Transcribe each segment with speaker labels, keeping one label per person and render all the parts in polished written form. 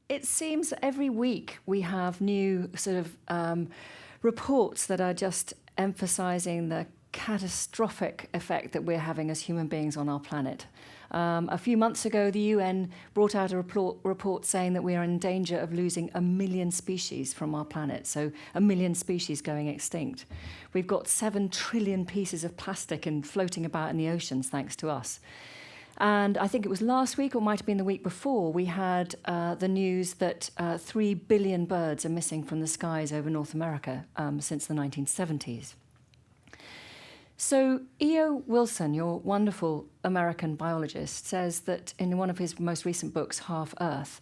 Speaker 1: It seems every week we have new sort of reports that are just emphasizing the catastrophic effect that we're having as human beings on our planet. A few months ago, the UN brought out a report saying that we are in danger of losing 1 million species from our planet, so 1 million species going extinct. We've got 7 trillion pieces of plastic floating about in the oceans thanks to us. And I think it was last week, or might have been the week before, we had the news that 3 billion birds are missing from the skies over North America since the 1970s. So E.O. Wilson, your wonderful American biologist, says that in one of his most recent books, Half Earth,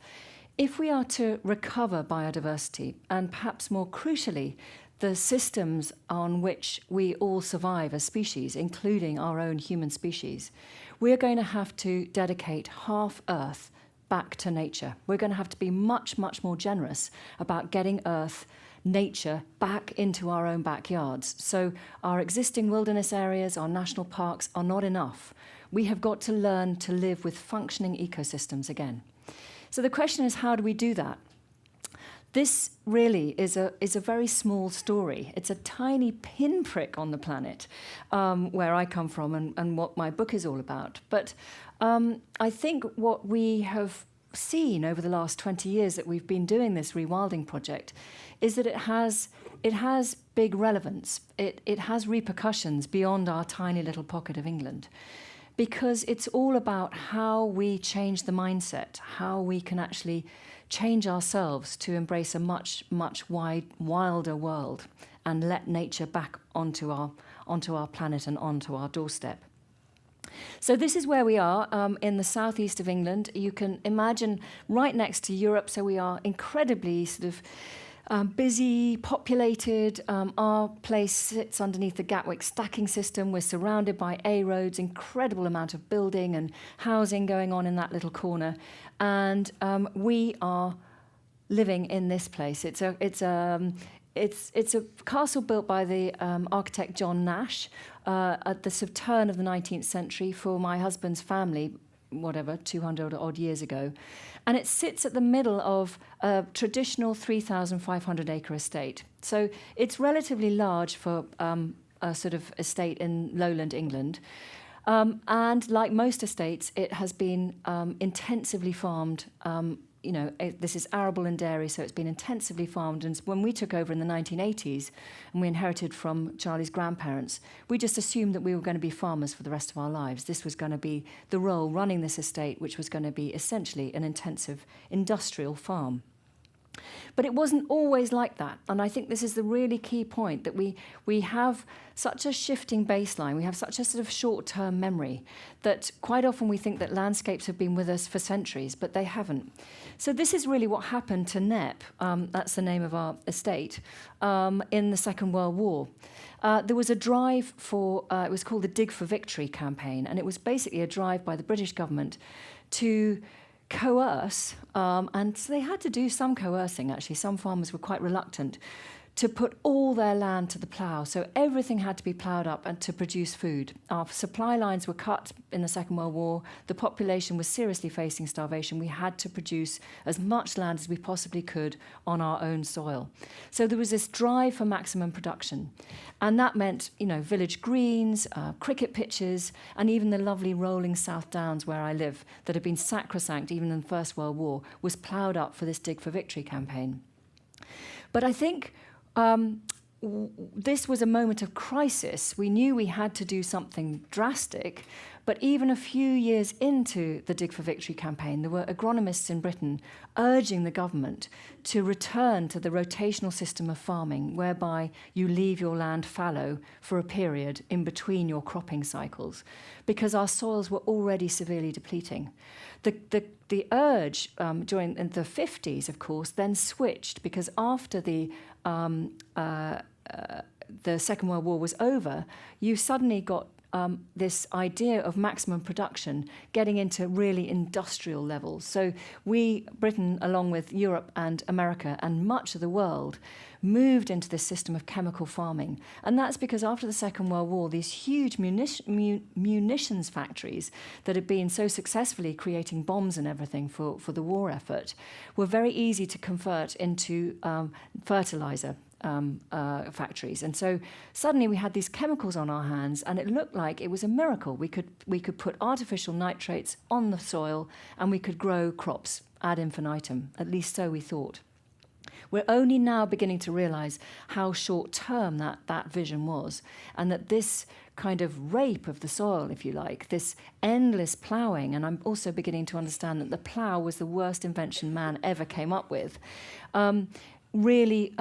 Speaker 1: if we are to recover biodiversity, and perhaps more crucially, the systems on which we all survive as species, including our own human species, we're going to have to dedicate half Earth back to nature. We're going to have to be much, much more generous about getting Earth, nature, back into our own backyards. So our existing wilderness areas, our national parks are not enough. We have got to learn to live with functioning ecosystems again. So the question is, how do we do that? This really is a very small story. It's a tiny pinprick on the planet where I come from and what my book is all about. But I think what we have seen over the last 20 years that we've been doing this rewilding project is that it has big relevance. It has repercussions beyond our tiny little pocket of England, because it's all about how we change the mindset, how we can actually change ourselves to embrace a much, much wilder world and let nature back onto our planet and onto our doorstep. So this is where we are in the southeast of England. You can imagine right next to Europe, so we are incredibly sort of busy, populated. Our place sits underneath the Gatwick stacking system. We're surrounded by A roads, incredible amount of building and housing going on in that little corner. And we are living in this place. It's a castle built by the architect John Nash at the sort of turn of the 19th century for my husband's family, 200 odd years ago. And it sits at the middle of a traditional 3,500 acre estate. So it's relatively large for a sort of estate in lowland England. And like most estates, it has been intensively farmed. This is arable and dairy, so it's been intensively farmed. And when we took over in the 1980s and we inherited from Charlie's grandparents, we just assumed that we were going to be farmers for the rest of our lives. This was going to be the role running this estate, which was going to be essentially an intensive industrial farm. But it wasn't always like that. And I think this is the really key point, that we have such a shifting baseline, we have such a sort of short-term memory, that quite often we think that landscapes have been with us for centuries, but they haven't. So this is really what happened to Knepp, that's the name of our estate, in the Second World War. There was a drive for, it was called the Dig for Victory campaign, and it was basically a drive by the British government to coerce, and so they had to do some coercing, actually. Some farmers were quite reluctant to put all their land to the plough. So everything had to be ploughed up and to produce food. Our supply lines were cut in the Second World War. The population was seriously facing starvation. We had to produce as much land as we possibly could on our own soil. So there was this drive for maximum production. And that meant, village greens, cricket pitches, and even the lovely rolling South Downs where I live, that had been sacrosanct even in the First World War, was ploughed up for this Dig for Victory campaign. But I think this was a moment of crisis. We knew we had to do something drastic, but even a few years into the Dig for Victory campaign, there were agronomists in Britain urging the government to return to the rotational system of farming, whereby you leave your land fallow for a period in between your cropping cycles, because our soils were already severely depleting. The urge during the 50s, of course, then switched, because after the Second World War was over, you suddenly got this idea of maximum production getting into really industrial levels. So Britain, along with Europe and America and much of the world, moved into this system of chemical farming. And that's because after the Second World War, these huge munitions factories that had been so successfully creating bombs and everything for the war effort were very easy to convert into fertilizer factories. And so suddenly we had these chemicals on our hands, and it looked like it was a miracle. We could put artificial nitrates on the soil and we could grow crops ad infinitum. At least so we thought. We're only now beginning to realize how short-term that vision was, and that this kind of rape of the soil, if you like, this endless ploughing, and I'm also beginning to understand that the plough was the worst invention man ever came up with, really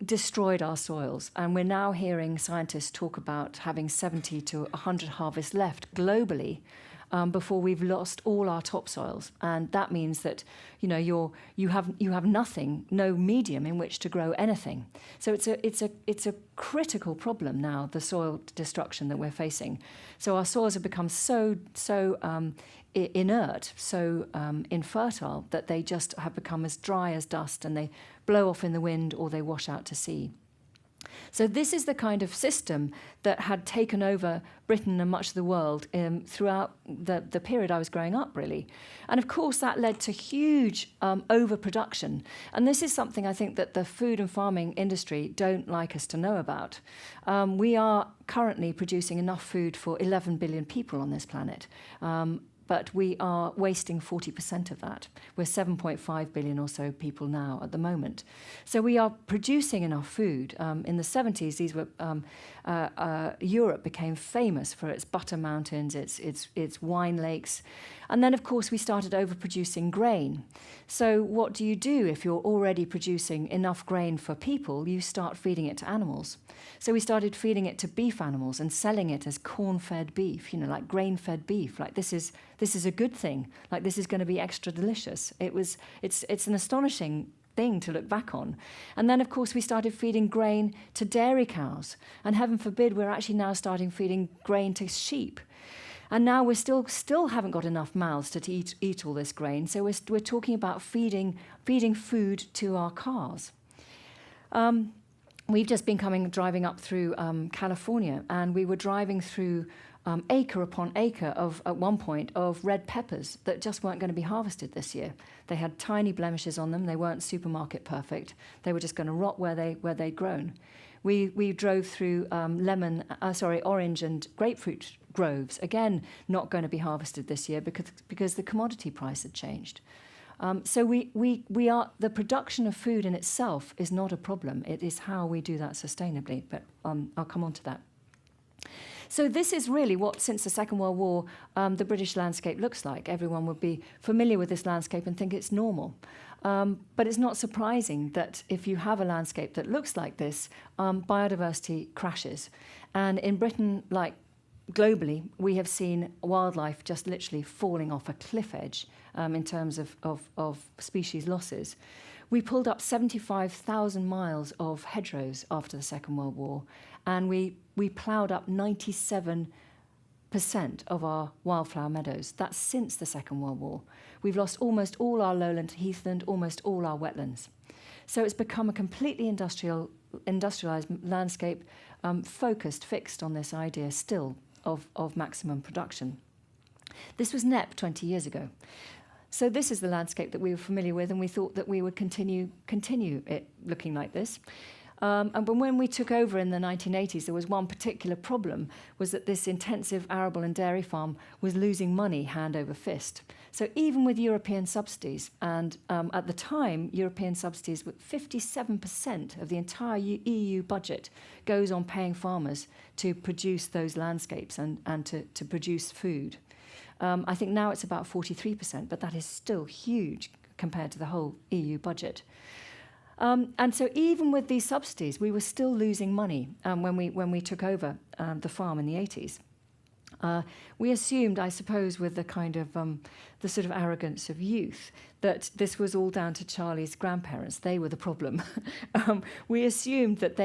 Speaker 1: destroyed our soils. And we're now hearing scientists talk about having 70 to 100 harvests left globally before we've lost all our topsoils. And that means that, you know, you have nothing, no medium in which to grow anything. So it's a critical problem now, the soil destruction that we're facing. So our soils have become so inert, so infertile, that they just have become as dry as dust, and they blow off in the wind or they wash out to sea. So this is the kind of system that had taken over Britain and much of the world throughout the period I was growing up, really. And of course, that led to huge overproduction. And this is something I think that the food and farming industry don't like us to know about. We are currently producing enough food for 11 billion people on this planet. But we are wasting 40% of that. We're 7.5 billion or so people now at the moment. So we are producing enough food. In the 70s, Europe became famous for its butter mountains, its wine lakes. And then, of course, we started overproducing grain. So what do you do if you're already producing enough grain for people? You start feeding it to animals. So we started feeding it to beef animals and selling it as corn-fed beef, like grain-fed beef. Like this is a good thing. Like this is going to be extra delicious. It's an astonishing thing to look back on. And then, of course, we started feeding grain to dairy cows. And heaven forbid, we're actually now starting feeding grain to sheep. And now we still haven't got enough mouths to eat all this grain. So we're talking about feeding food to our cars. We've just been driving up through California, and we were driving through acre upon acre at one point of red peppers that just weren't going to be harvested this year. They had tiny blemishes on them. They weren't supermarket perfect. They were just going to rot where they'd grown. We drove through orange and grapefruit groves, again not going to be harvested this year because the commodity price had changed. So the production of food in itself is not a problem. It is how we do that sustainably, but I'll come on to that. So this is really what, since the Second World War, the British landscape looks like. Everyone would be familiar with this landscape and think it's normal. But it's not surprising that if you have a landscape that looks like this, biodiversity crashes. And in Britain, like globally, we have seen wildlife just literally falling off a cliff edge in terms of species losses. We pulled up 75,000 miles of hedgerows after the Second World War, and we ploughed up 97% of our wildflower meadows. That's since the Second World War. We've lost almost all our lowland heathland, almost all our wetlands. So it's become a completely industrialised landscape, fixed on this idea still of maximum production. This was NEP 20 years ago. So this is the landscape that we were familiar with, and we thought that we would continue it looking like this. But when we took over in the 1980s, there was one particular problem, was that this intensive arable and dairy farm was losing money hand over fist. So even with European subsidies, and at the time, European subsidies, with 57% of the entire EU budget goes on paying farmers to produce those landscapes and to produce food. I think now it's about 43%, but that is still huge compared to the whole EU budget. And so even with these subsidies, we were still losing money when we took over the farm in the 80s. We assumed, I suppose, with the kind of the sort of arrogance of youth, that this was all down to Charlie's grandparents. They were the problem. We assumed that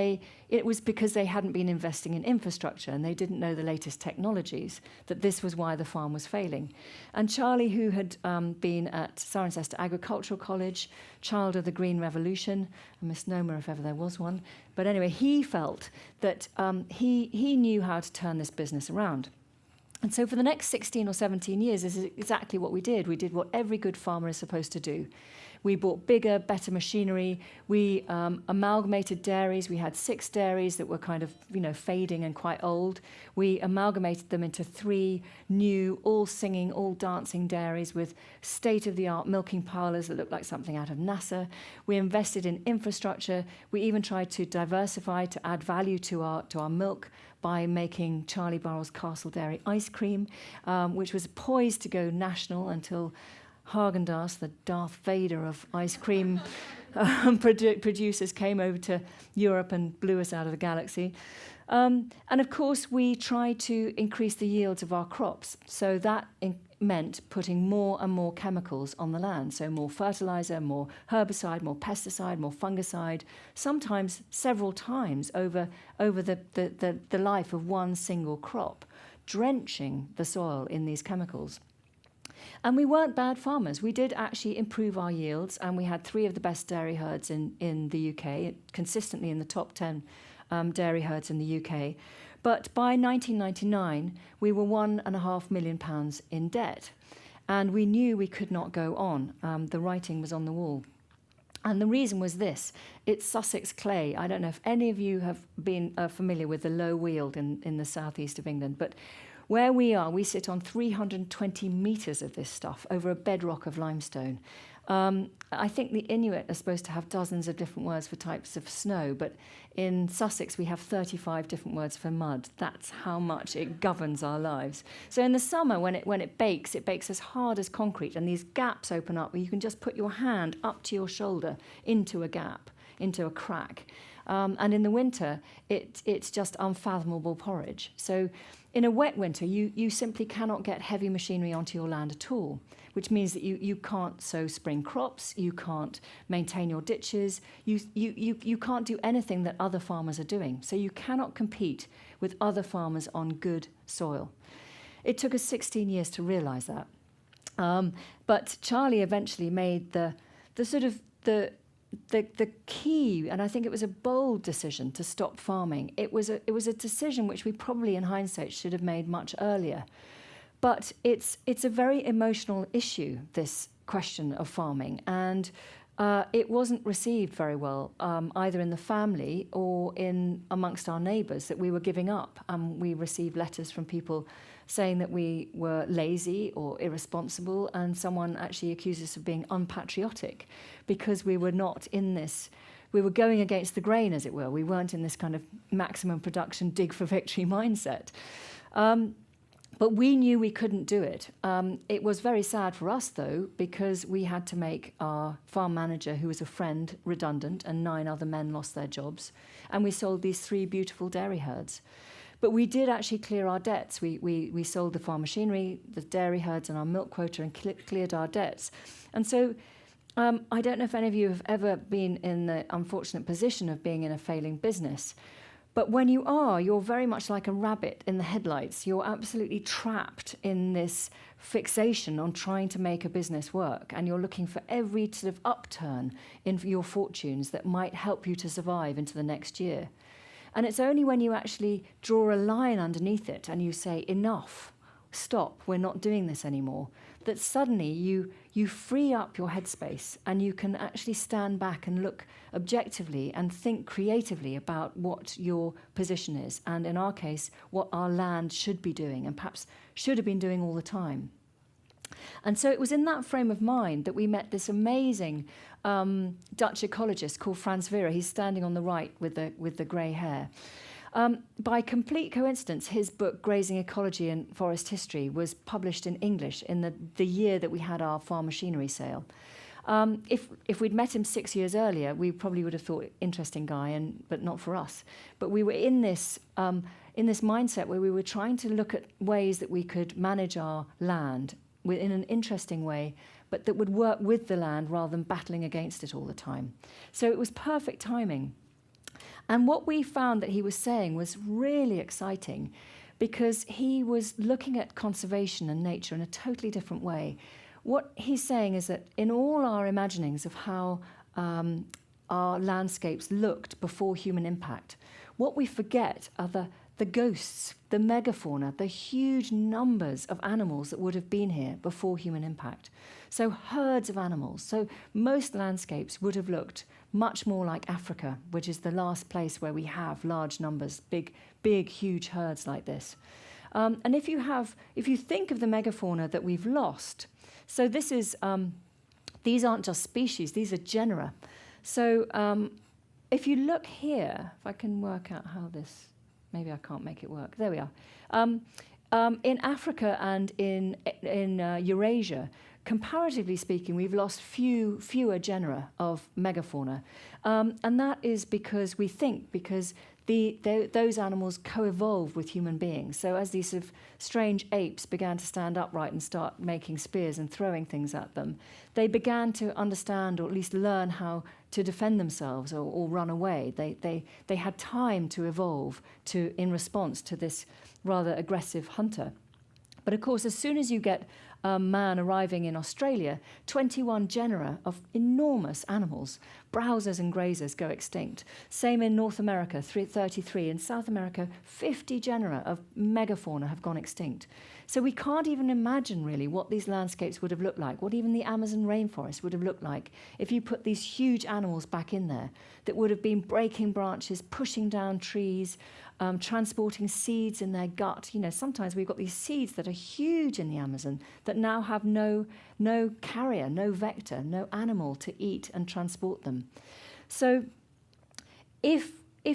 Speaker 1: it was because they hadn't been investing in infrastructure and they didn't know the latest technologies, that this was why the farm was failing. And Charlie, who had been at Cirencester Agricultural College, child of the Green Revolution, a misnomer if ever there was one, but anyway, he felt that he knew how to turn this business around. And so for the next 16 or 17 years, this is exactly what we did. We did what every good farmer is supposed to do. We bought bigger, better machinery. We amalgamated dairies. We had 6 dairies that were kind of, fading and quite old. We amalgamated them into 3 new, all singing, all dancing dairies with state-of-the-art milking parlours that looked like something out of NASA. We invested in infrastructure. We even tried to diversify, to add value to our milk by making Charlie Burrell's Castle Dairy ice cream, which was poised to go national until Haagen-Dazs, the Darth Vader of ice cream producers, came over to Europe and blew us out of the galaxy. And of course, we tried to increase the yields of our crops. So that meant putting more and more chemicals on the land. So more fertilizer, more herbicide, more pesticide, more fungicide, sometimes several times over the life of one single crop, drenching the soil in these chemicals. And we weren't bad farmers. We did actually improve our yields, and we had 3 of the best dairy herds in the UK, consistently in the top 10 dairy herds in the UK. But by 1999, we were £1.5 million in debt, and we knew we could not go on. The writing was on the wall. And the reason was this. It's Sussex clay. I don't know if any of you have been familiar with the low weald in the southeast of England, but where we are, we sit on 320 metres of this stuff over a bedrock of limestone. I think the Inuit are supposed to have dozens of different words for types of snow, but in Sussex we have 35 different words for mud. That's how much it governs our lives. So in the summer, when it bakes as hard as concrete, and these gaps open up where you can just put your hand up to your shoulder into a gap, into a crack. And in the winter, it's just unfathomable porridge. So in a wet winter, you simply cannot get heavy machinery onto your land at all, which means that you can't sow spring crops, you can't maintain your ditches, you can't do anything that other farmers are doing. So you cannot compete with other farmers on good soil. It took us 16 years to realise that. But Charlie eventually made the key, and I think it was a bold decision, to stop farming. It was a decision which we probably in hindsight should have made much earlier. But it's a very emotional issue, this question of farming, and it wasn't received very well, either in the family or amongst our neighbours, that we were giving up. We received letters from people saying that we were lazy or irresponsible, and someone actually accused us of being unpatriotic because we were not in this. We were going against the grain, as it were. We weren't in this kind of maximum production, dig for victory mindset. But we knew we couldn't do it. It was very sad for us, though, because we had to make our farm manager, who was a friend, redundant, and 9 other men lost their jobs. And we sold these 3 beautiful dairy herds. But we did actually clear our debts. We sold the farm machinery, the dairy herds, and our milk quota, and cleared our debts. And so I don't know if any of you have ever been in the unfortunate position of being in a failing business. But when you are, you're very much like a rabbit in the headlights. You're absolutely trapped in this fixation on trying to make a business work, and you're looking for every sort of upturn in your fortunes that might help you to survive into the next year. And it's only when you actually draw a line underneath it and you say, enough, stop, we're not doing this anymore, that suddenly you free up your headspace and you can actually stand back and look objectively and think creatively about what your position is, and in our case, what our land should be doing and perhaps should have been doing all the time. And so it was in that frame of mind that we met this amazing Dutch ecologist called Frans Vera. He's standing on the right with the grey hair. By complete coincidence, his book, Grazing Ecology and Forest History, was published in English in the year that we had our farm machinery sale. If we'd met him 6 years earlier, we probably would have thought, interesting guy, but not for us. But we were in this mindset where we were trying to look at ways that we could manage our land in an interesting way, but that would work with the land rather than battling against it all the time. So it was perfect timing. And what we found that he was saying was really exciting, because he was looking at conservation and nature in a totally different way. What he's saying is that in all our imaginings of how our landscapes looked before human impact, what we forget are the ghosts, the megafauna, the huge numbers of animals that would have been here before human impact. So herds of animals. So most landscapes would have looked much more like Africa, which is the last place where we have large numbers, big, huge herds like this. And if you think of the megafauna that we've lost, so this is, these aren't just species, these are genera. So if you look here, if I can work out how this, maybe I can't make it work. There we are. In Africa and in Eurasia, comparatively speaking, we've lost fewer genera of megafauna. And that is because those animals co-evolved with human beings. So as these sort of strange apes began to stand upright and start making spears and throwing things at them, they began to understand, or at least learn, how to defend themselves or run away. They had time to evolve in response to this rather aggressive hunter. But of course, as soon as you get a man arriving in Australia, 21 genera of enormous animals, browsers and grazers, go extinct. Same in North America, 33. In South America, 50 genera of megafauna have gone extinct. So we can't even imagine really what these landscapes would have looked like, what even the Amazon rainforest would have looked like if you put these huge animals back in there that would have been breaking branches, pushing down trees, transporting seeds in their gut. You know, sometimes we've got these seeds that are huge in the Amazon that now have no carrier, no vector, no animal to eat and transport them. So if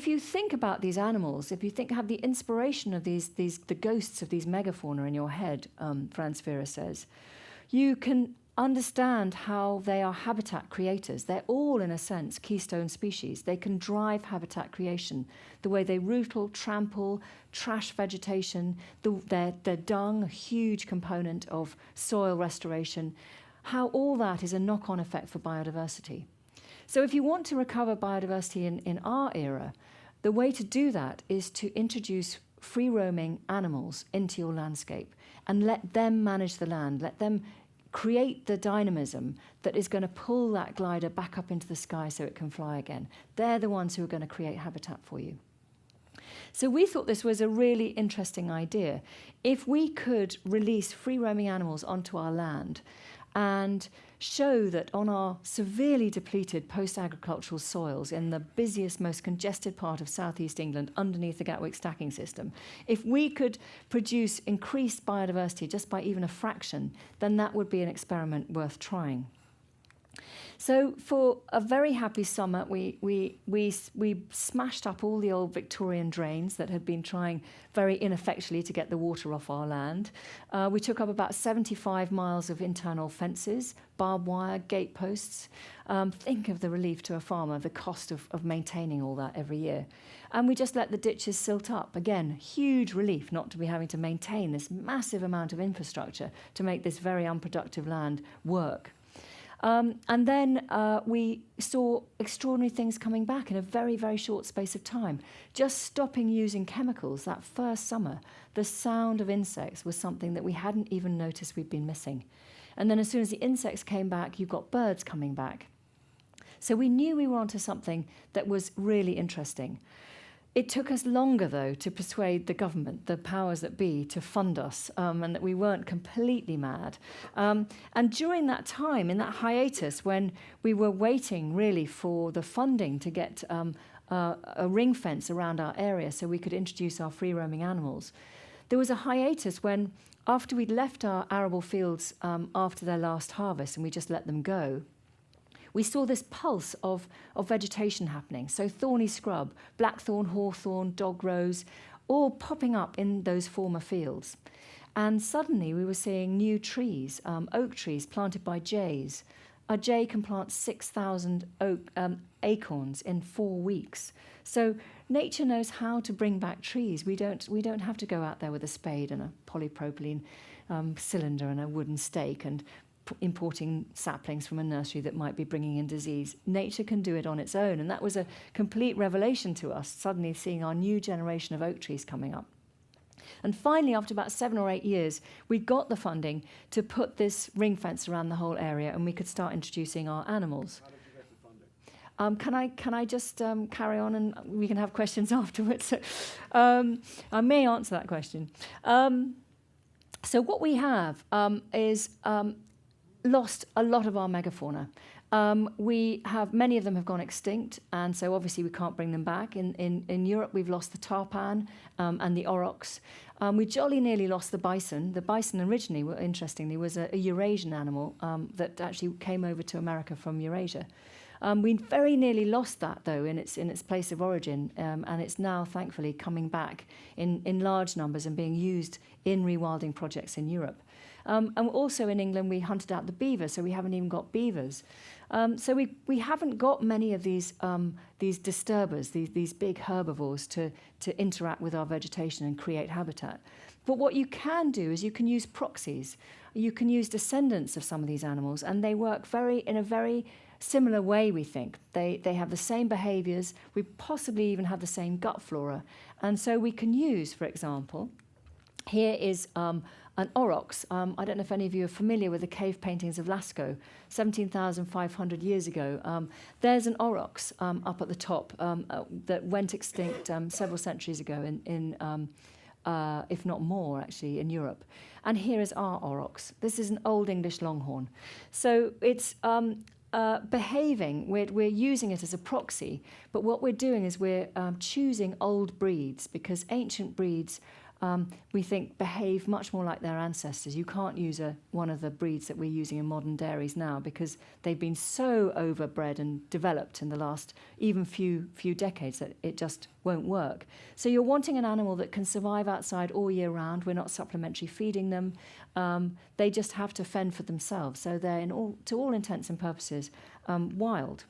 Speaker 1: you think about these animals, if you have the inspiration of the ghosts of these megafauna in your head, Franz Vera says, you can understand how they are habitat creators. They're all, in a sense, keystone species. They can drive habitat creation. The way they rootle, trample, trash vegetation, their dung, a huge component of soil restoration, how all that is a knock-on effect for biodiversity. So if you want to recover biodiversity in our era, the way to do that is to introduce free-roaming animals into your landscape and let them manage the land, let them create the dynamism that is going to pull that glider back up into the sky so it can fly again. They're the ones who are going to create habitat for you. So we thought this was a really interesting idea. If we could release free-roaming animals onto our land and show that on our severely depleted post-agricultural soils in the busiest, most congested part of southeast England underneath the Gatwick stacking system, if we could produce increased biodiversity just by even a fraction, then that would be an experiment worth trying. So for a very happy summer, we smashed up all the old Victorian drains that had been trying very ineffectually to get the water off our land. We took up about 75 miles of internal fences, barbed wire, gate posts. Think of the relief to a farmer, the cost of maintaining all that every year. And we just let the ditches silt up. Again, huge relief not to be having to maintain this massive amount of infrastructure to make this very unproductive land work. And then we saw extraordinary things coming back in a very, very short space of time. Just stopping using chemicals that first summer, the sound of insects was something that we hadn't even noticed we'd been missing. And then as soon as the insects came back, you got birds coming back. So we knew we were onto something that was really interesting. It took us longer, though, to persuade the government, the powers that be, to fund us, and that we weren't completely mad. And during that time, in that hiatus, when we were waiting, really, for the funding to get a ring fence around our area so we could introduce our free-roaming animals, there was a hiatus when, after we'd left our arable fields after their last harvest and we just let them go, we saw this pulse of vegetation happening. So thorny scrub, blackthorn, hawthorn, dog rose, all popping up in those former fields. And suddenly we were seeing new trees, oak trees planted by jays, a jay can plant 6,000 acorns in 4 weeks. So nature knows how to bring back trees. We don't have to go out there with a spade and a polypropylene cylinder and a wooden stake and importing saplings from a nursery that might be bringing in disease. Nature can do it on its own, and that was a complete revelation to us, suddenly seeing our new generation of oak trees coming up. And finally, after about 7 or 8 years, we got the funding to put this ring fence around the whole area, and we could start introducing our animals.
Speaker 2: How did you get the funding?
Speaker 1: Can I just carry on, and we can have questions afterwards? I may answer that question. So what we have is lost a lot of our megafauna. We have, many of them have gone extinct, and so obviously we can't bring them back. In Europe, we've lost the tarpan and the aurochs. We jolly nearly lost the bison. The bison originally, interestingly, was a Eurasian animal that actually came over to America from Eurasia. We very nearly lost that, though, in its place of origin, and it's now, thankfully, coming back in large numbers and being used in rewilding projects in Europe. And also in England, we hunted out the beaver, so we haven't even got beavers. So we haven't got many of these disturbers, these big herbivores to interact with our vegetation and create habitat. But what you can do is you can use proxies. You can use descendants of some of these animals, and they work in a very similar way, we think. They have the same behaviours. We possibly even have the same gut flora. And so we can use, for example, here is an aurochs. I don't know if any of you are familiar with the cave paintings of Lascaux, 17,500 years ago. There's an aurochs up at the top that went extinct several centuries ago, if not more, actually, in Europe. And here is our aurochs. This is an Old English longhorn. So it's behaving, we're using it as a proxy, but what we're doing is we're choosing old breeds, because ancient breeds we think behave much more like their ancestors. You can't use one of the breeds that we're using in modern dairies now, because they've been so overbred and developed in the last even few decades that it just won't work. So you're wanting an animal that can survive outside all year round. We're not supplementary feeding them. They just have to fend for themselves. So they're, to all intents and purposes, wild.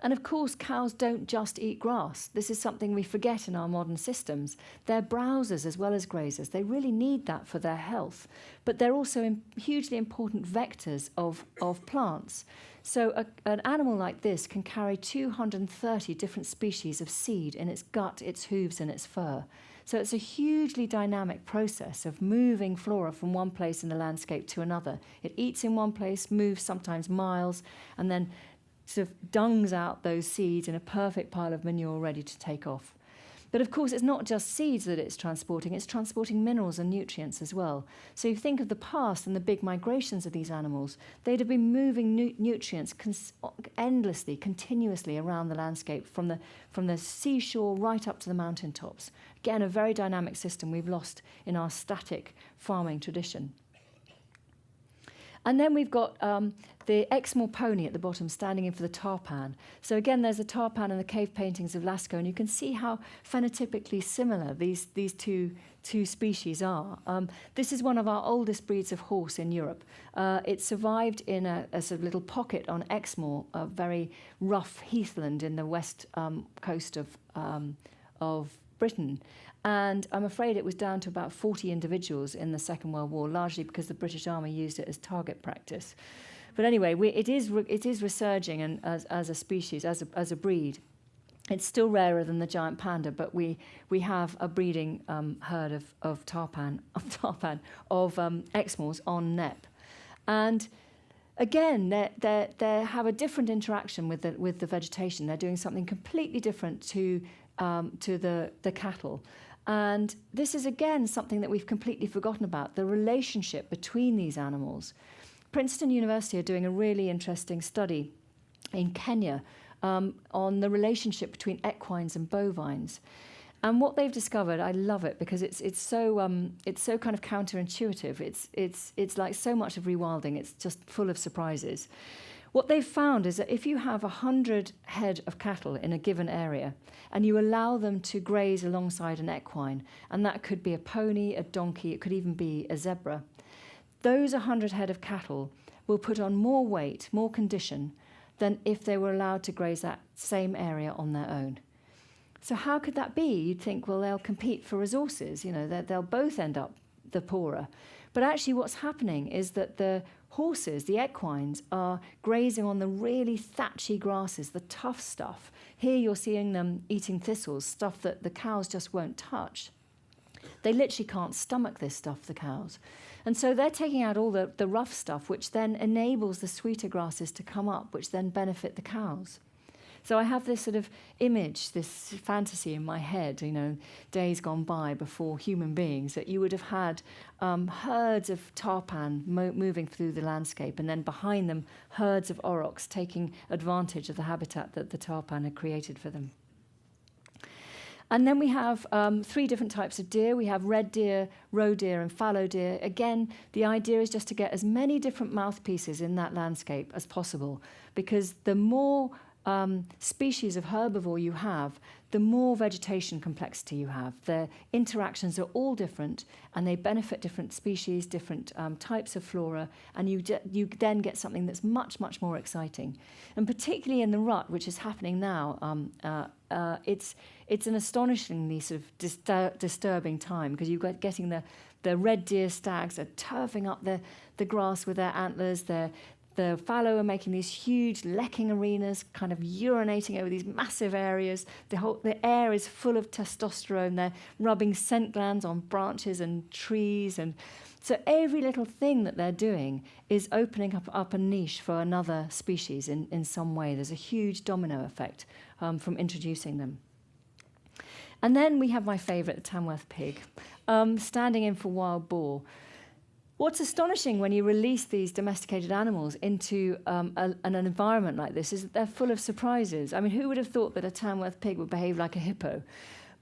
Speaker 1: And of course, cows don't just eat grass. This is something we forget in our modern systems. They're browsers as well as grazers. They really need that for their health. But they're also hugely important vectors of plants. So an animal like this can carry 230 different species of seed in its gut, its hooves, and its fur. So it's a hugely dynamic process of moving flora from one place in the landscape to another. It eats in one place, moves sometimes miles, and then sort of dungs out those seeds in a perfect pile of manure ready to take off. But of course, it's not just seeds that it's transporting minerals and nutrients as well. So you think of the past and the big migrations of these animals, they'd have been moving nutrients endlessly, continuously around the landscape, from the seashore right up to the mountaintops. Again, a very dynamic system we've lost in our static farming tradition. And then we've got the Exmoor pony at the bottom standing in for the tarpan. So again, there's the tarpan and the cave paintings of Lascaux, and you can see how phenotypically similar these two species are. This is one of our oldest breeds of horse in Europe. It survived in a sort of little pocket on Exmoor, a very rough heathland in the west coast of Britain. And I'm afraid it was down to about 40 individuals in the Second World War, largely because the British Army used it as target practice. But anyway, it is resurging and as a species, as a breed. It's still rarer than the giant panda, but we have a breeding herd of Exmoors on Knepp. And again, they have a different interaction with the vegetation. They're doing something completely different to the cattle. And this is, again, something that we've completely forgotten about, the relationship between these animals. Princeton University are doing a really interesting study in Kenya on the relationship between equines and bovines. And what they've discovered, I love it, because it's so kind of counterintuitive. It's like so much of rewilding. It's just full of surprises. What they've found is that if you have 100 head of cattle in a given area and you allow them to graze alongside an equine, and that could be a pony, a donkey, it could even be a zebra, those 100 head of cattle will put on more weight, more condition, than if they were allowed to graze that same area on their own. So how could that be? You'd think, well, they'll compete for resources, they'll both end up the poorer. But actually what's happening is that the horses, the equines, are grazing on the really thatchy grasses, the tough stuff. Here you're seeing them eating thistles, stuff that the cows just won't touch. They literally can't stomach this stuff, the cows. And so they're taking out all the rough stuff, which then enables the sweeter grasses to come up, which then benefit the cows. So I have this sort of image, this fantasy in my head, days gone by before human beings, that you would have had herds of tarpan moving through the landscape, and then behind them herds of aurochs taking advantage of the habitat that the tarpan had created for them. And then we have 3 different types of deer. We have red deer, roe deer, and fallow deer. Again, the idea is just to get as many different mouthpieces in that landscape as possible, because the more species of herbivore you have, the more vegetation complexity you have. The interactions are all different, and they benefit different species, different types of flora, and you then get something that's much, much more exciting. And particularly in the rut, which is happening now, it's an astonishingly sort of disturbing time, because you're getting the red deer stags are turfing up the grass with their antlers. The fallow are making these huge lecking arenas, kind of urinating over these massive areas. The air is full of testosterone. They're rubbing scent glands on branches and trees. And so every little thing that they're doing is opening up a niche for another species in some way. There's a huge domino effect from introducing them. And then we have my favourite, the Tamworth pig, standing in for wild boar. What's astonishing when you release these domesticated animals into an environment like this is that they're full of surprises. I mean, who would have thought that a Tamworth pig would behave like a hippo?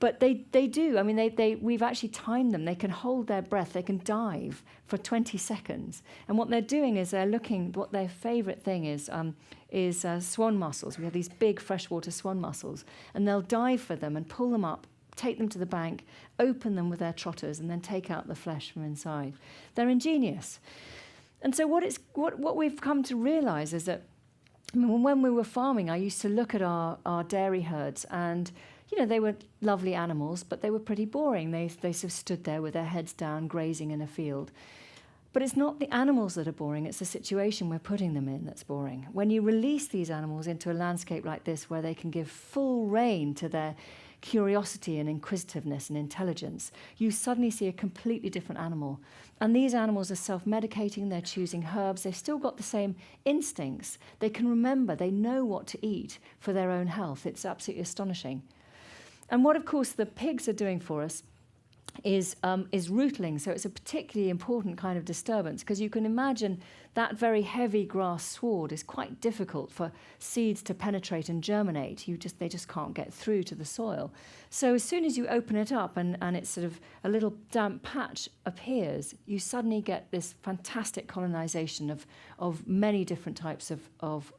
Speaker 1: But they do. I mean, we've actually timed them. They can hold their breath. They can dive for 20 seconds. And what they're doing is they're looking, what their favourite thing is swan mussels. We have these big freshwater swan mussels. And they'll dive for them and pull them up, take them to the bank, open them with their trotters, and then take out the flesh from inside. They're ingenious. And so what we've come to realise is that, when we were farming, I used to look at our dairy herds, and they were lovely animals, but they were pretty boring. They sort of stood there with their heads down, grazing in a field. But it's not the animals that are boring, it's the situation we're putting them in that's boring. When you release these animals into a landscape like this, where they can give full rein to their curiosity and inquisitiveness and intelligence, you suddenly see a completely different animal. And these animals are self-medicating, they're choosing herbs, they've still got the same instincts. They can remember, they know what to eat for their own health. It's absolutely astonishing. And what, of course, the pigs are doing for us is rootling. So it's a particularly important kind of disturbance, because you can imagine that very heavy grass sward is quite difficult for seeds to penetrate and germinate. They just can't get through to the soil. So as soon as you open it up and it's sort of a little damp patch appears, you suddenly get this fantastic colonization of many different types of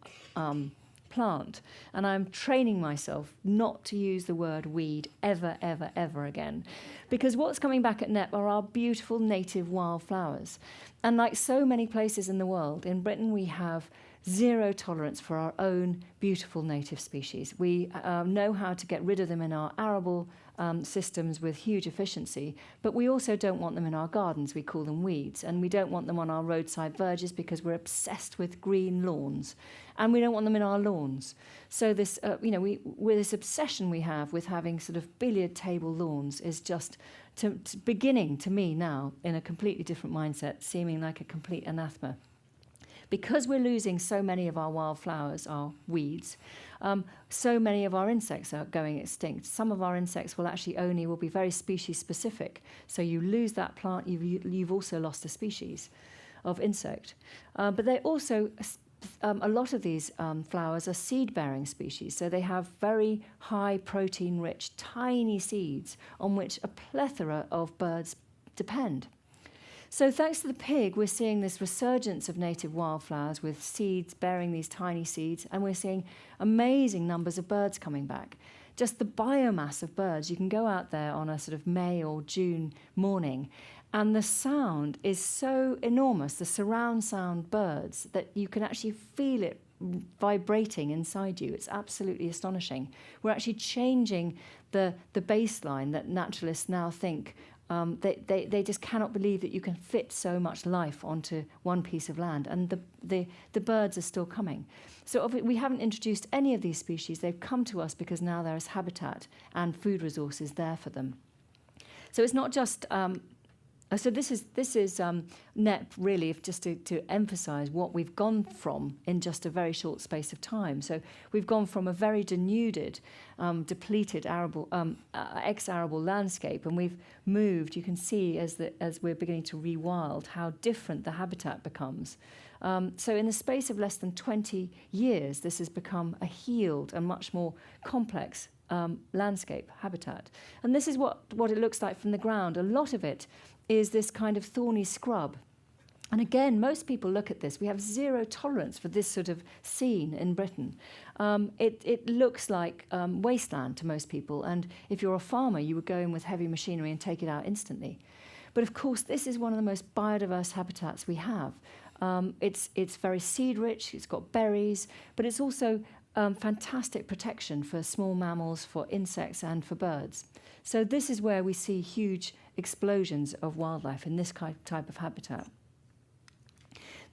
Speaker 1: plant. And I'm training myself not to use the word weed ever, ever, ever again. Because what's coming back at NEP are our beautiful native wildflowers. And like so many places in the world, in Britain we have zero tolerance for our own beautiful native species. We know how to get rid of them in our arable systems with huge efficiency, but we also don't want them in our gardens. We call them weeds, and we don't want them on our roadside verges because we're obsessed with green lawns, and we don't want them in our lawns. So this, with this obsession we have with having sort of billiard table lawns is just beginning to me now in a completely different mindset, seeming like a complete anathema. Because we're losing so many of our wildflowers, our weeds, so many of our insects are going extinct. Some of our insects will be very species specific. So you lose that plant, you've also lost a species of insect. But they also, a lot of these flowers are seed-bearing species. So they have very high protein-rich, tiny seeds on which a plethora of birds depend. So thanks to the pig, we're seeing this resurgence of native wildflowers with seeds bearing these tiny seeds, and we're seeing amazing numbers of birds coming back. just the biomass of birds. You can go out there on a sort of May or June morning, and the sound is so enormous, the surround sound birds, that you can actually feel it vibrating inside you. It's absolutely astonishing. We're actually changing the baseline that naturalists now think. They just cannot believe that you can fit so much life onto one piece of land, and the birds are still coming. So we haven't introduced any of these species. They've come to us because now there is habitat and food resources there for them. So it's not just so this is NEP really, just to emphasise what we've gone from in just a very short space of time. So we've gone from a very denuded, depleted ex-arable landscape, and we've moved. You can see as we're beginning to rewild how different the habitat becomes. So in the space of less than 20 years, this has become a healed and much more complex landscape habitat. And this is what it looks like from the ground. A lot of it is this kind of thorny scrub. And again, most people look at this. We have zero tolerance for this sort of scene in Britain. It looks like wasteland to most people. And if you're a farmer, you would go in with heavy machinery and take it out instantly. But of course, this is one of the most biodiverse habitats we have. It's very seed-rich, it's got berries, but it's also fantastic protection for small mammals, for insects, and for birds. So this is where we see huge explosions of wildlife in this type of habitat.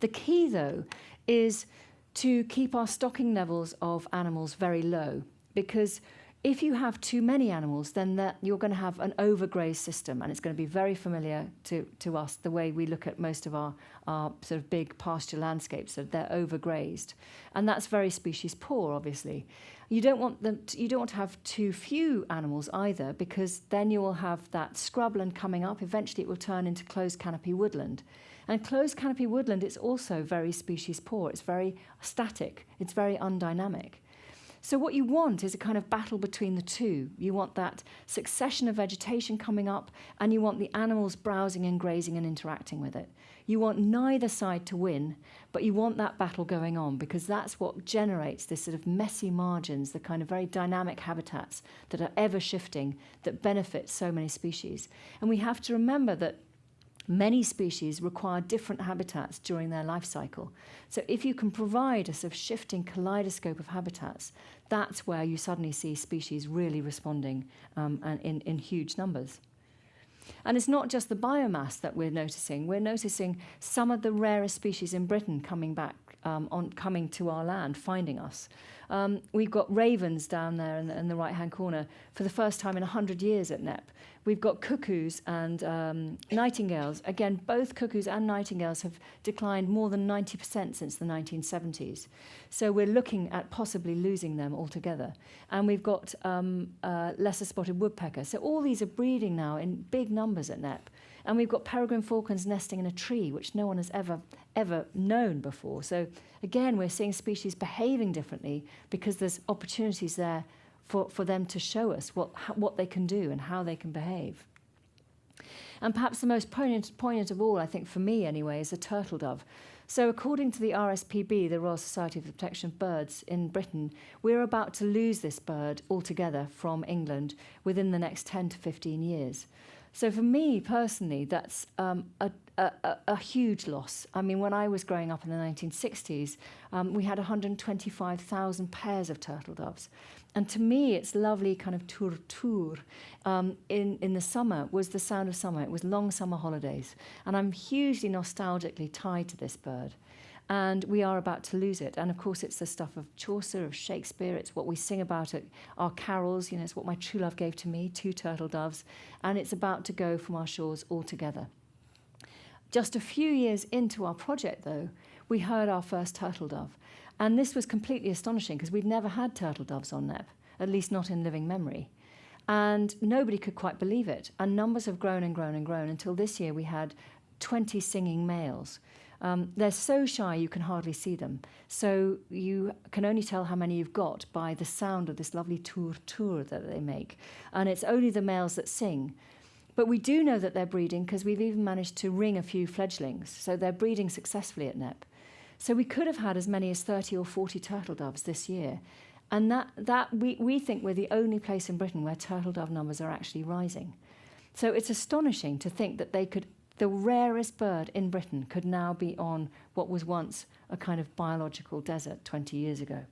Speaker 1: The key, though, is to keep our stocking levels of animals very low, because if you have too many animals, then you're going to have an overgrazed system, and it's going to be very familiar to us, the way we look at most of our sort of big pasture landscapes, that they're overgrazed. And that's very species poor, obviously. You don't want to have too few animals either, because then you will have that scrubland coming up. Eventually it will turn into closed canopy woodland. And closed canopy woodland is also very species poor. It's very static. It's very undynamic. So what you want is a kind of battle between the two. You want that succession of vegetation coming up, and you want the animals browsing and grazing and interacting with it. You want neither side to win, but you want that battle going on, because that's what generates this sort of messy margins, the kind of very dynamic habitats that are ever shifting, that benefit so many species. And we have to remember that many species require different habitats during their life cycle. So if you can provide a sort of shifting kaleidoscope of habitats, that's where you suddenly see species really responding and in huge numbers. And it's not just the biomass that we're noticing. We're noticing some of the rarest species in Britain coming to our land, finding us. We've got ravens down there in the right-hand corner for the first time in 100 years at NEP. We've got cuckoos and nightingales. Again, both cuckoos and nightingales have declined more than 90% since the 1970s. So we're looking at possibly losing them altogether. And we've got lesser spotted woodpecker. So all these are breeding now in big numbers at NEP. And we've got peregrine falcons nesting in a tree, which no one has ever known before. So again, we're seeing species behaving differently because there's opportunities there for them to show us what they can do and how they can behave. And perhaps the most poignant of all, I think for me anyway, is a turtle dove. So according to the RSPB, the Royal Society for the Protection of Birds in Britain, we're about to lose this bird altogether from England within the next 10 to 15 years. So for me personally, that's a huge loss. I mean, when I was growing up in the 1960s, we had 125,000 pairs of turtle doves. And to me, it's lovely kind of tour in the summer was the sound of summer. It was long summer holidays. And I'm hugely nostalgically tied to this bird. And we are about to lose it. And of course, it's the stuff of Chaucer, of Shakespeare. It's what we sing about at our carols. You know, it's what my true love gave to me, 2 turtle doves. And it's about to go from our shores altogether. Just a few years into our project, though, we heard our first turtle dove. And this was completely astonishing because we'd never had turtle doves on NEP, at least not in living memory. And nobody could quite believe it. And numbers have grown and grown and grown until this year we had 20 singing males. They're so shy you can hardly see them. So you can only tell how many you've got by the sound of this lovely tour that they make. And it's only the males that sing. But we do know that they're breeding because we've even managed to ring a few fledglings. So they're breeding successfully at NEP. So we could have had as many as 30 or 40 turtle doves this year. And we think we're the only place in Britain where turtle dove numbers are actually rising. So it's astonishing to think that the rarest bird in Britain could now be on what was once a kind of biological desert 20 years ago.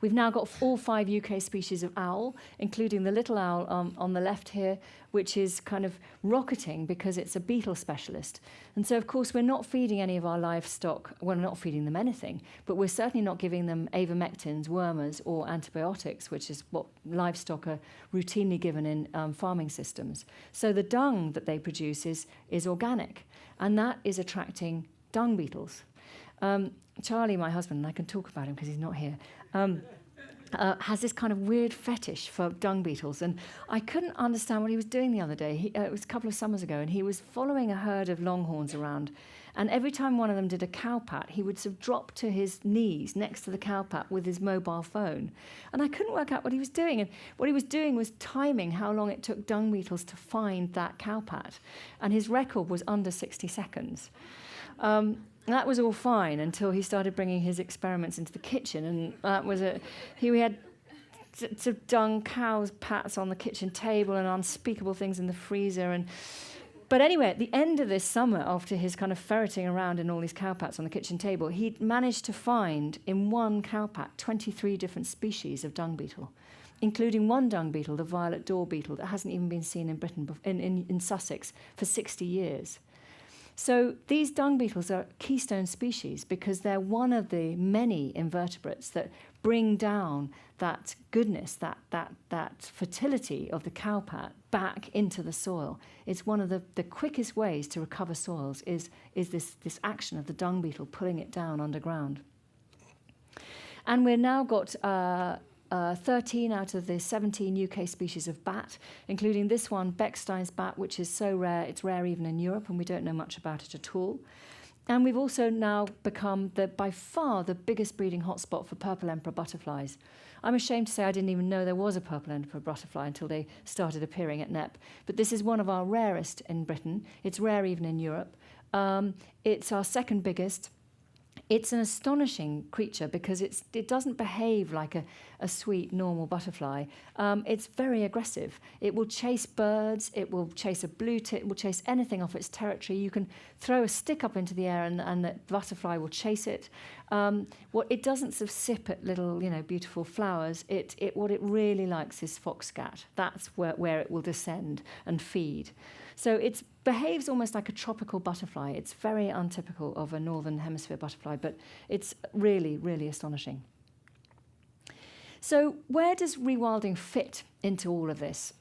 Speaker 1: We've now got all 5 UK species of owl, including the little owl on the left here, which is kind of rocketing because it's a beetle specialist. And so, of course, we're not feeding any of our livestock. Well, we're not feeding them anything, but we're certainly not giving them avermectins, wormers, or antibiotics, which is what livestock are routinely given in farming systems. So the dung that they produce is organic, and that is attracting dung beetles. Charlie, my husband, and I can talk about him because he's not here, has this kind of weird fetish for dung beetles. And I couldn't understand what he was doing the other day. It was a couple of summers ago, and he was following a herd of longhorns around. And every time one of them did a cowpat, he would sort of drop to his knees next to the cowpat with his mobile phone. And I couldn't work out what he was doing. And what he was doing was timing how long it took dung beetles to find that cowpat. And his record was under 60 seconds. That was all fine until he started bringing his experiments into the kitchen, and that was it. We had sort of dung cows' pats on the kitchen table and unspeakable things in the freezer. But anyway, at the end of this summer, after his kind of ferreting around in all these cowpats on the kitchen table, he'd managed to find in one cowpat 23 different species of dung beetle, including one dung beetle, the violet door beetle, that hasn't even been seen in Britain, in Sussex, for 60 years. So these dung beetles are keystone species because they're one of the many invertebrates that bring down that goodness, that fertility of the cowpat back into the soil. It's one of the quickest ways to recover soils is this action of the dung beetle pulling it down underground. And we've now got 13 out of the 17 UK species of bat, including this one, Beckstein's bat, which is so rare, it's rare even in Europe, and we don't know much about it at all. And we've also now become by far the biggest breeding hotspot for purple emperor butterflies. I'm ashamed to say I didn't even know there was a purple emperor butterfly until they started appearing at NEP. But this is one of our rarest in Britain. It's rare even in Europe. It's our second biggest. It's an astonishing creature because it doesn't behave like a sweet, normal butterfly. It's very aggressive. It will chase birds, it will chase a blue tit, it will chase anything off its territory. You can throw a stick up into the air and the butterfly will chase it. It doesn't sort of sip at little, beautiful flowers. What it really likes is foxscat. That's where it will descend and feed. So it behaves almost like a tropical butterfly. It's very untypical of a northern hemisphere butterfly, but it's really, really astonishing. So where does rewilding fit into all of this?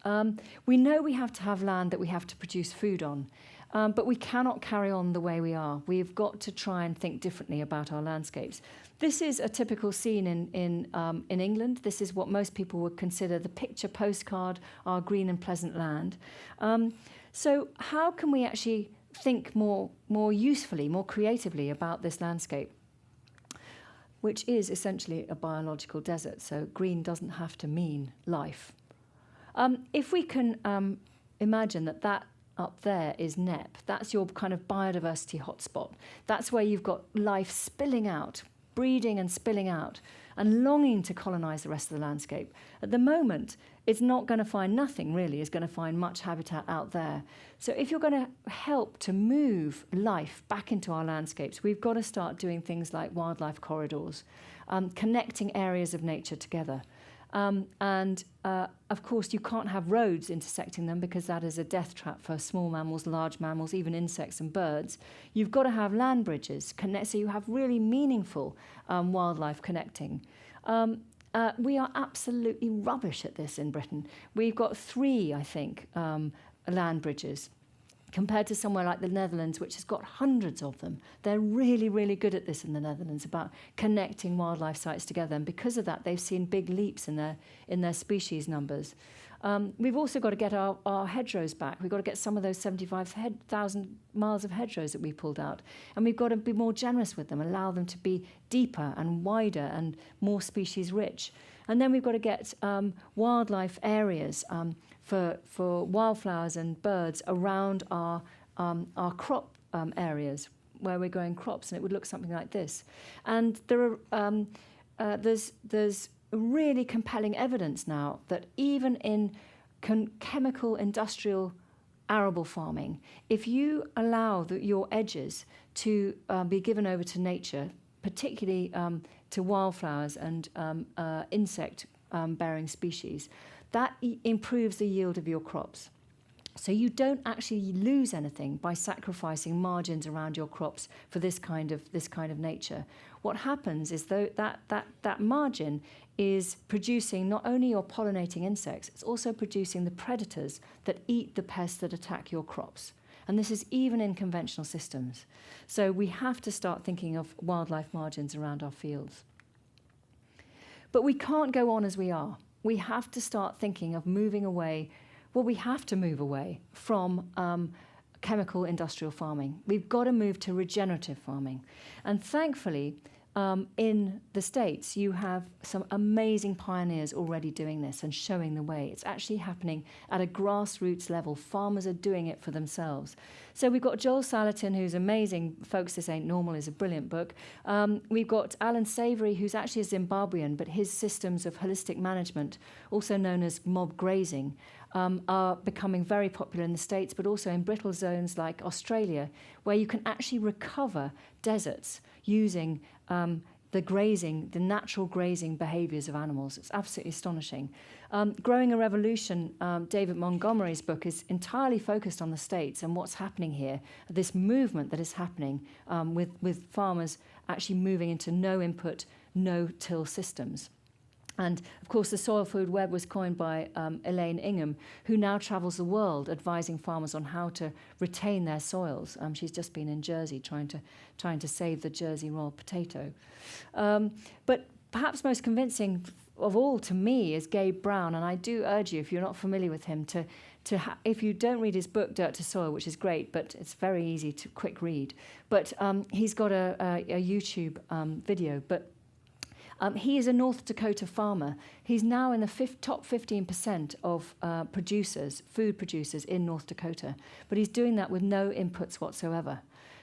Speaker 1: We know we have to have land that we have to produce food on, but we cannot carry on the way we are. We've got to try and think differently about our landscapes. This is a typical scene in England. This is what most people would consider the picture postcard, our green and pleasant land. So how can we actually think more usefully, more creatively about this landscape, which is essentially a biological desert, so green doesn't have to mean life. If we can imagine that up there is NEP, that's your kind of biodiversity hotspot. That's where you've got life spilling out, breeding and spilling out, and longing to colonise the rest of the landscape. At the moment, it's not going to find nothing, really, is going to find much habitat out there. So if you're going to help to move life back into our landscapes, we've got to start doing things like wildlife corridors, connecting areas of nature together. Of course, you can't have roads intersecting them because that is a death trap for small mammals, large mammals, even insects and birds. You've got to have land bridges, so you have really meaningful wildlife connecting. We are absolutely rubbish at this in Britain. We've got 3, I think, land bridges, compared to somewhere like the Netherlands, which has got hundreds of them. They're really, really good at this in the Netherlands, about connecting wildlife sites together. And because of that, they've seen big leaps in their species numbers. We've also got to get our hedgerows back. We've got to get some of those 75,000 miles of hedgerows that we pulled out. And we've got to be more generous with them, allow them to be deeper and wider and more species rich. And then we've got to get wildlife areas for wildflowers and birds around our crop areas where we're growing crops, and it would look something like this. And there are there's really compelling evidence now that even in chemical industrial arable farming, if you allow your edges to be given over to nature, particularly to wildflowers and insect-bearing species, that improves the yield of your crops. So you don't actually lose anything by sacrificing margins around your crops for this kind of nature. What happens is that margin is producing not only your pollinating insects, it's also producing the predators that eat the pests that attack your crops. And this is even in conventional systems. So we have to start thinking of wildlife margins around our fields. But we can't go on as we are. We have to start thinking of moving away. Well, we have to move away from chemical industrial farming. We've got to move to regenerative farming. And thankfully, in the States, you have some amazing pioneers already doing this and showing the way. It's actually happening at a grassroots level. Farmers are doing it for themselves. So we've got Joel Salatin, who's amazing. Folks, This Ain't Normal is a brilliant book. We've got Alan Savory, who's actually a Zimbabwean, but his systems of holistic management, also known as mob grazing, are becoming very popular in the States, but also in brittle zones like Australia, where you can actually recover deserts using the natural grazing behaviours of animals. It's absolutely astonishing. Growing a Revolution, David Montgomery's book, is entirely focused on the States and what's happening here, this movement that is happening with farmers actually moving into no-input, no-till systems. And, of course, the Soil Food Web was coined by Elaine Ingham, who now travels the world advising farmers on how to retain their soils. She's just been in Jersey trying to save the Jersey Royal potato. But perhaps most convincing of all to me is Gabe Brown, and I do urge you, if you're not familiar with him, if you don't read his book, Dirt to Soil, which is great, but it's very easy to quick read. But he's got a YouTube video, but he is a North Dakota farmer. He's now in the top 15% of food producers in North Dakota, but he's doing that with no inputs whatsoever.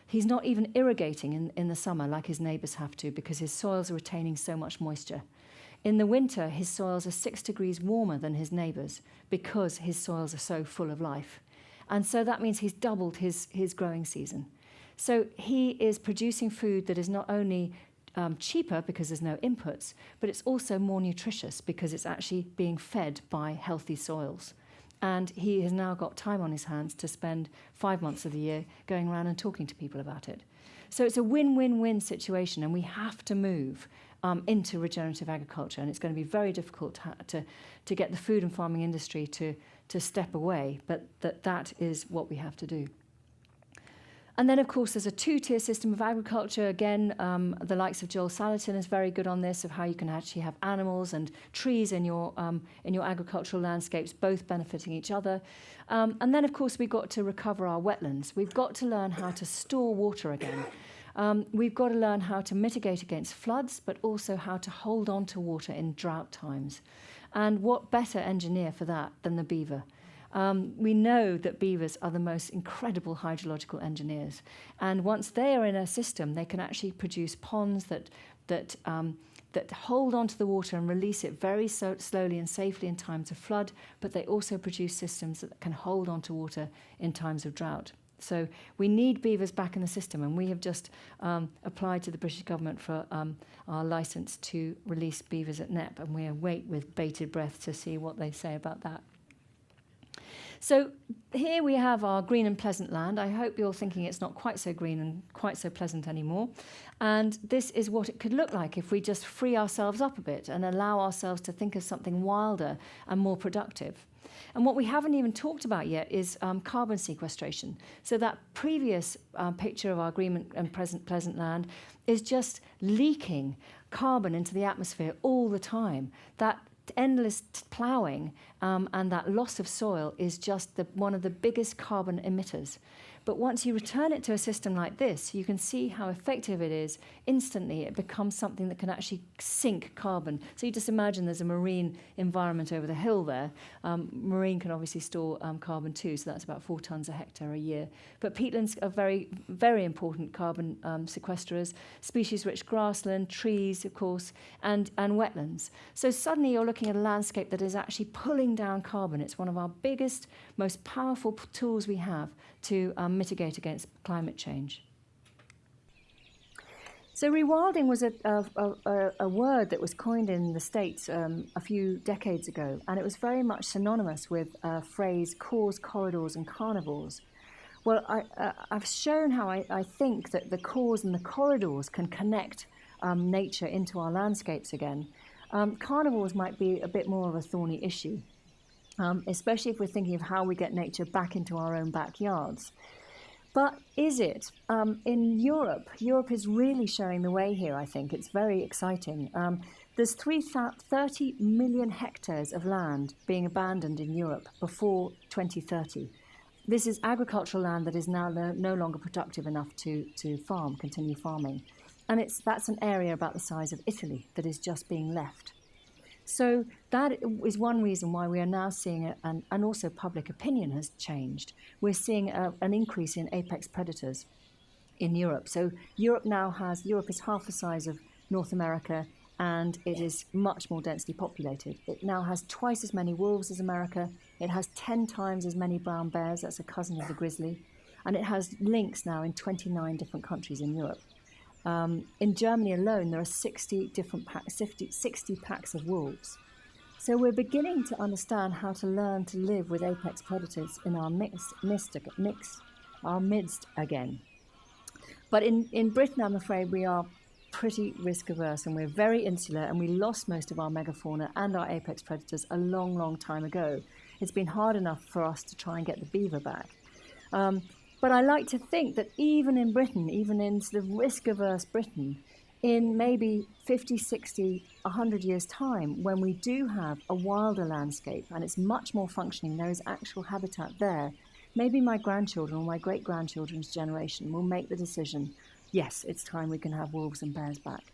Speaker 1: He's not even irrigating in the summer like his neighbours have to, because his soils are retaining so much moisture. In the winter, his soils are 6 degrees warmer than his neighbours because his soils are so full of life. And so that means he's doubled his growing season. So he is producing food that is not only cheaper because there's no inputs, but it's also more nutritious because it's actually being fed by healthy soils. And he has now got time on his hands to spend 5 months of the year going around and talking to people about it. So it's a win-win-win situation, and we have to move into regenerative agriculture, and it's going to be very difficult to get the food and farming industry to step away, but that is what we have to do. And then, of course, there's a two-tier system of agriculture. Again, the likes of Joel Salatin is very good on this, of how you can actually have animals and trees in your agricultural landscapes, both benefiting each other. And then, of course, we've got to recover our wetlands. We've got to learn how to store water again. We've got to learn how to mitigate against floods, but also how to hold on to water in drought times. And what better engineer for that than the beaver? We know that beavers are the most incredible hydrological engineers, and once they are in a system, they can actually produce ponds that hold onto the water and release it very slowly and safely in times of flood, but they also produce systems that can hold onto water in times of drought. So we need beavers back in the system, and we have just applied to the British government for our licence to release beavers at Knepp, and we await with bated breath to see what they say about that. So here we have our green and pleasant land. I hope you're thinking it's not quite so green and quite so pleasant anymore. And this is what it could look like if we just free ourselves up a bit and allow ourselves to think of something wilder and more productive. And what we haven't even talked about yet is carbon sequestration. So that previous picture of our green and pleasant land is just leaking carbon into the atmosphere all the time. That endless ploughing and that loss of soil is just one of the biggest carbon emitters. But once you return it to a system like this, you can see how effective it is. Instantly, it becomes something that can actually sink carbon. So you just imagine there's a marine environment over the hill there. Marine can obviously store carbon too, so that's about 4 tonnes a hectare a year. But peatlands are very, very important carbon sequesterers, species-rich grassland, trees, of course, and wetlands. So suddenly you're looking at a landscape that is actually pulling down carbon. It's one of our biggest, most powerful tools we have to mitigate against climate change. So rewilding was a word that was coined in the States a few decades ago, and it was very much synonymous with a phrase cores, corridors, and carnivores. Well, I've shown how I think that the cores and the corridors can connect nature into our landscapes again. Carnivores might be a bit more of a thorny issue, especially if we're thinking of how we get nature back into our own backyards. But is it? In Europe is really showing the way here, I think. It's very exciting. There's 30 million hectares of land being abandoned in Europe before 2030. This is agricultural land that is now no longer productive enough to continue farming. And that's an area about the size of Italy that is just being left. So that is one reason why we are now seeing, and also public opinion has changed. We're seeing an increase in apex predators in Europe. So Europe is half the size of North America, and it is much more densely populated. It now has twice as many wolves as America. It has 10 times as many brown bears. That's a cousin of the grizzly. And it has lynx now in 29 different countries in Europe. In Germany alone, there are 60 packs of wolves. So we're beginning to understand how to learn to live with apex predators in our midst again. But in Britain, I'm afraid we are pretty risk averse, and we're very insular, and we lost most of our megafauna and our apex predators a long, long time ago. It's been hard enough for us to try and get the beaver back. But I like to think that even in Britain, even in sort of risk-averse Britain, in maybe 50, 60, 100 years' time, when we do have a wilder landscape and it's much more functioning, there is actual habitat there, maybe my grandchildren or my great-grandchildren's generation will make the decision, yes, it's time we can have wolves and bears back.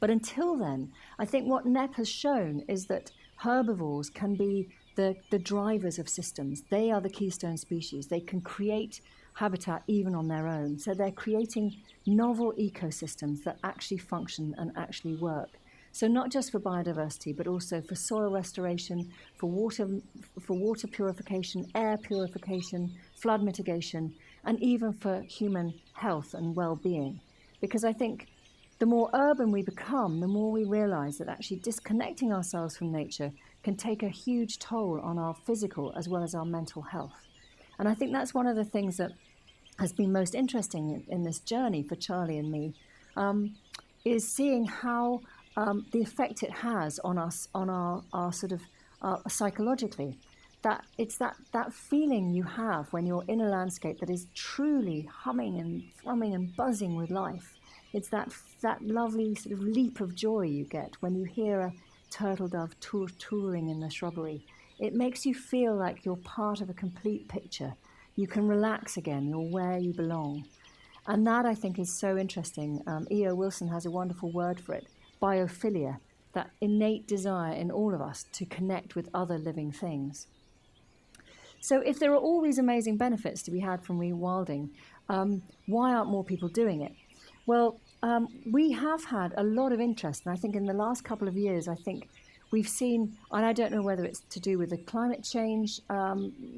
Speaker 1: But until then, I think what NEP has shown is that herbivores can be the drivers of systems. They are the keystone species. They can create habitat even on their own. So they're creating novel ecosystems that actually function and actually work. So not just for biodiversity, but also for soil restoration, for water purification, air purification, flood mitigation, and even for human health and well-being. Because I think the more urban we become, the more we realize that actually disconnecting ourselves from nature can take a huge toll on our physical as well as our mental health. And I think that's one of the things that has been most interesting in this journey for Charlie and me, is seeing how the effect it has on us, on our sort of psychologically. That it's that feeling you have when you're in a landscape that is truly humming and thrumming and buzzing with life. It's that lovely sort of leap of joy you get when you hear a turtle dove touring in the shrubbery. It makes you feel like you're part of a complete picture. You can relax again. You're where you belong. And that, I think, is so interesting. E.O. Wilson has a wonderful word for it, biophilia, that innate desire in all of us to connect with other living things. So if there are all these amazing benefits to be had from rewilding, why aren't more people doing it? Well, we have had a lot of interest, and I think in the last couple of years, I think we've seen, and I don't know whether it's to do with the climate change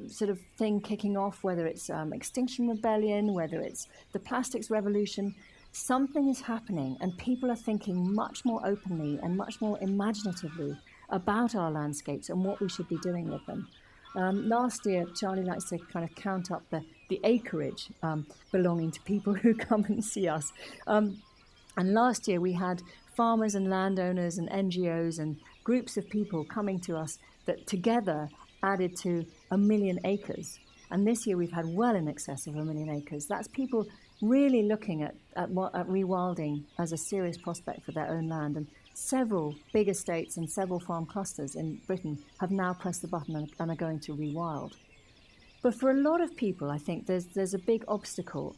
Speaker 1: sort of thing kicking off, whether it's Extinction Rebellion, whether it's the plastics revolution, something is happening, and people are thinking much more openly and much more imaginatively about our landscapes and what we should be doing with them. Last year, Charlie likes to kind of count up the acreage belonging to people who come and see us. And last year we had farmers and landowners and NGOs and groups of people coming to us that together added to 1 million acres. And this year we've had well in excess of 1 million acres. That's people really looking at rewilding as a serious prospect for their own land. And several big estates and several farm clusters in Britain have now pressed the button and are going to rewild. But for a lot of people, I think there's a big obstacle.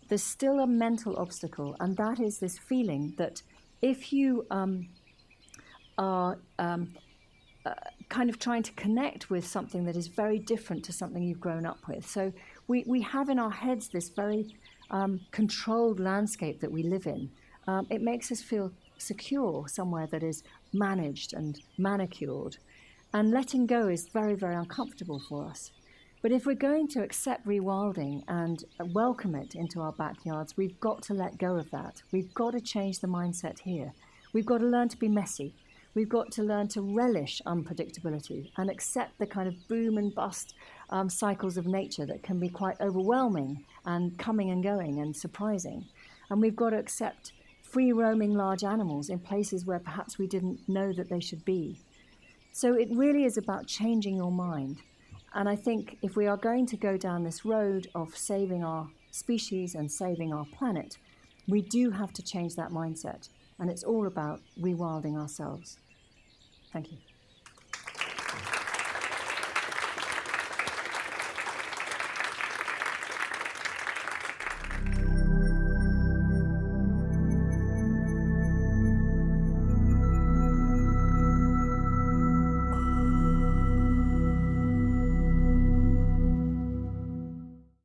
Speaker 1: There's still a mental obstacle, and that is this feeling that if you are kind of trying to connect with something that is very different to something you've grown up with. So we have in our heads this very controlled landscape that we live in. It makes us feel secure somewhere that is managed and manicured. And letting go is very, very uncomfortable for us. But if we're going to accept rewilding and welcome it into our backyards, we've got to let go of that. We've got to change the mindset here. We've got to learn to be messy. We've got to learn to relish unpredictability and accept the kind of boom and bust cycles of nature that can be quite overwhelming and coming and going and surprising. And we've got to accept free-roaming large animals in places where perhaps we didn't know that they should be. So it really is about changing your mind. And I think if we are going to go down this road of saving our species and saving our planet, we do have to change that mindset. And it's all about rewilding ourselves. Thank you.